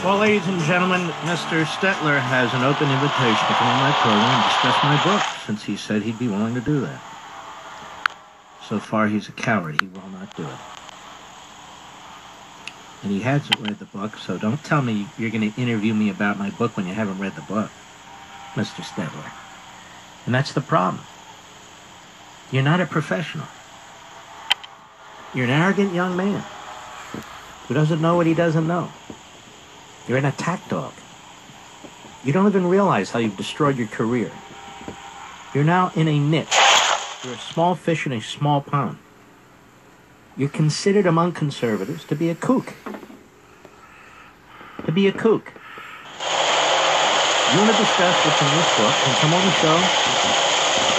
Well, ladies and gentlemen, Mr. Stetler has an open invitation to come on my program and discuss my book, since he said he'd be willing to do that. So far, he's a coward. He will not do it. And he hasn't read the book, so don't tell me you're going to interview me about my book when you haven't read the book, Mr. Stetler. And that's the problem. You're not a professional. You're an arrogant young man who doesn't know what he doesn't know. You're an attack dog. You don't even realize how you've destroyed your career. You're now in a niche. You're a small fish in a small pond. You're considered among conservatives to be a kook. To be a kook. You want to discuss what's in this book and come on the show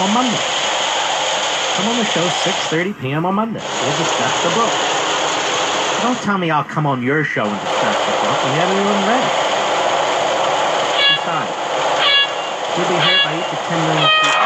on Monday. Come on the show 6:30 p.m. on Monday. We'll discuss the book. Don't tell me I'll come on your show and discuss the book when you haven't even read it. Besides, you'll be heard by 8 to 10 million people.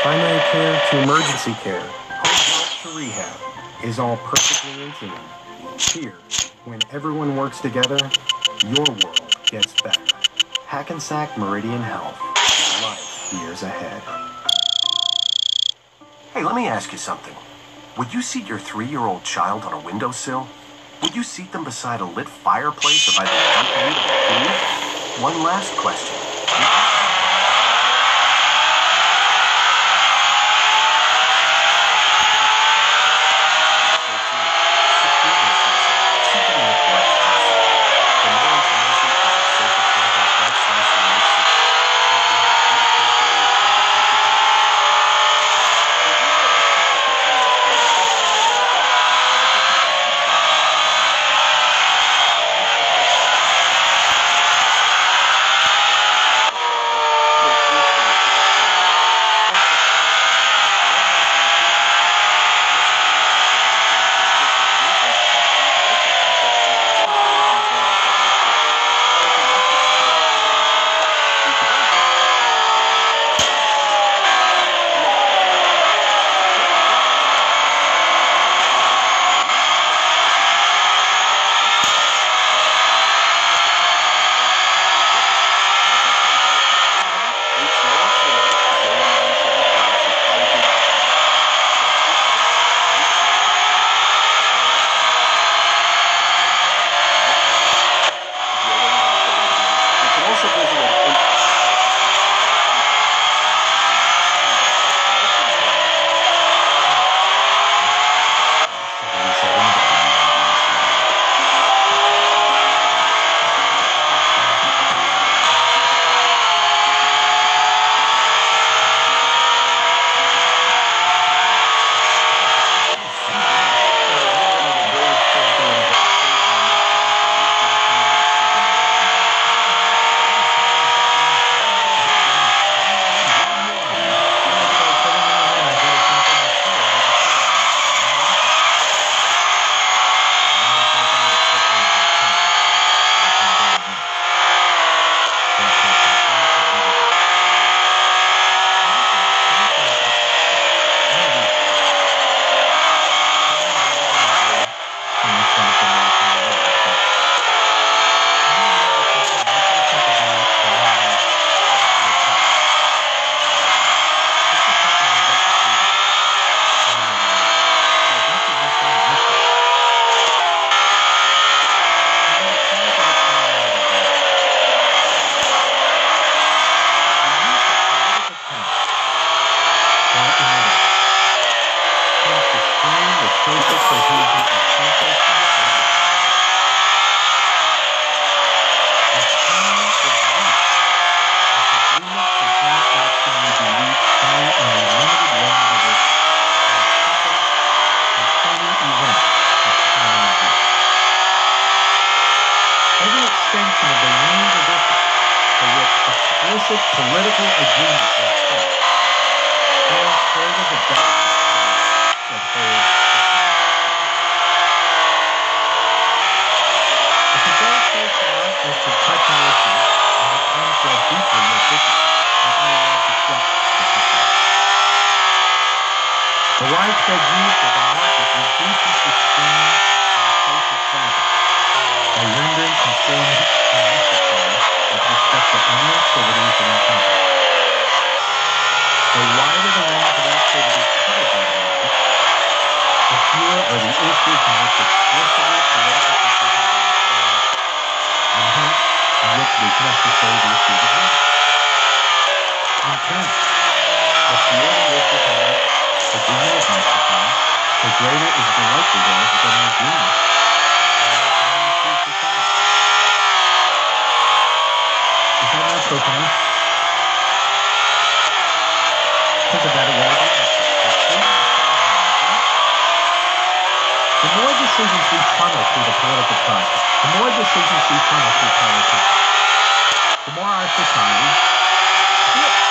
primary care to emergency care, home health to rehab, is all perfectly in tune. Here, when everyone works together, your world gets better. Hackensack Meridian Health. Life years ahead. Hey, let me ask you something. Would you seat your 3-year-old child on a windowsill? Would you seat them beside a lit fireplace or by the front end of a pool? One last question. Political agreement stands further the doctrine that holds if the goal so far is to touch an issue and it comes so deeply as this that may want to disrupt the society. The widespread use of the market reduces the strain on the social fabric by rendering conformity unnecessary with respect to any activities in the company. The wider the range of activities covered by the market, the fewer are the issues in which explicitly political decisions are made, and hence in which it is necessary to achieve agreement. In turn, the fewer the issues in which agreement is necessary, the greater is the likelihood of getting agreement in a free society. Is that not profound? Think about it while you're doing it. The more decisions we funnel through the political process, the more decisions we funnel through politics, the more our society splits.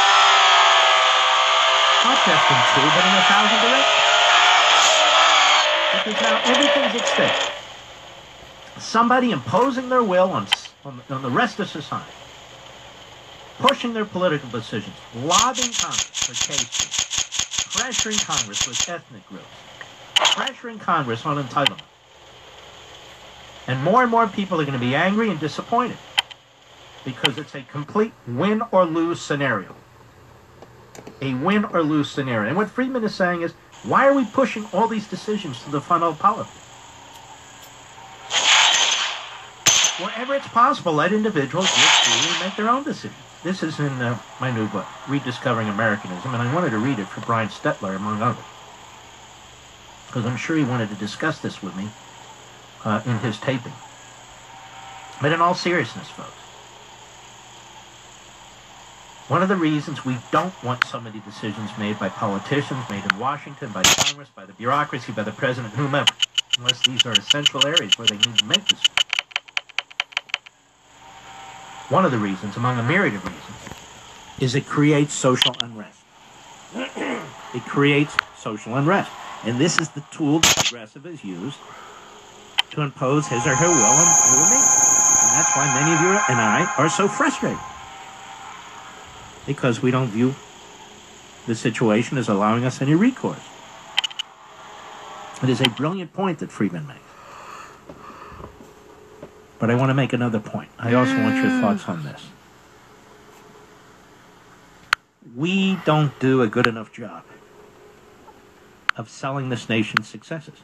Not just in two, but in 1,000 directions. Because now everything's at stake. Somebody imposing their will on the rest of society. Pushing their political decisions, lobbying Congress for cases, pressuring Congress with ethnic groups, pressuring Congress on entitlement. And more people are going to be angry and disappointed because it's a complete win or lose scenario. A win or lose scenario. And what Friedman is saying is, why are we pushing all these decisions to the front of politics? Wherever it's possible, let individuals live freely and make their own decisions. This is in my new book, Rediscovering Americanism, and I wanted to read it for Brian Stetler, among others, because I'm sure he wanted to discuss this with me in his taping. But in all seriousness, folks, one of the reasons we don't want so many decisions made by politicians, made in Washington, by Congress, by the bureaucracy, by the president, whomever, unless these are essential areas where they need to make decisions. One of the reasons, among a myriad of reasons, is it creates social unrest. It creates social unrest. And this is the tool the progressive used to impose his or her will on you and me. And that's why many of you and I are so frustrated. Because we don't view the situation as allowing us any recourse. It is a brilliant point that Friedman makes. But I want to make another point. I also want your thoughts on this. We don't do a good enough job of selling this nation's successes.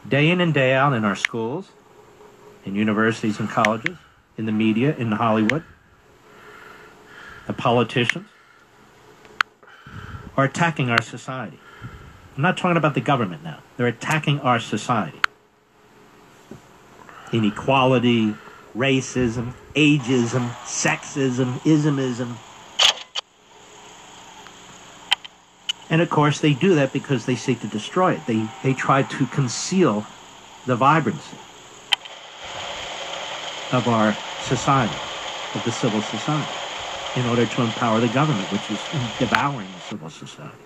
Day in and day out in our schools, in universities and colleges, in the media, in Hollywood, the politicians are attacking our society. I'm not talking about the government now. They're attacking our society. Inequality, racism, ageism, sexism, ismism. And of course they do that because they seek to destroy it. They try to conceal the vibrancy of our society, of the civil society, in order to empower the government, which is devouring the civil society.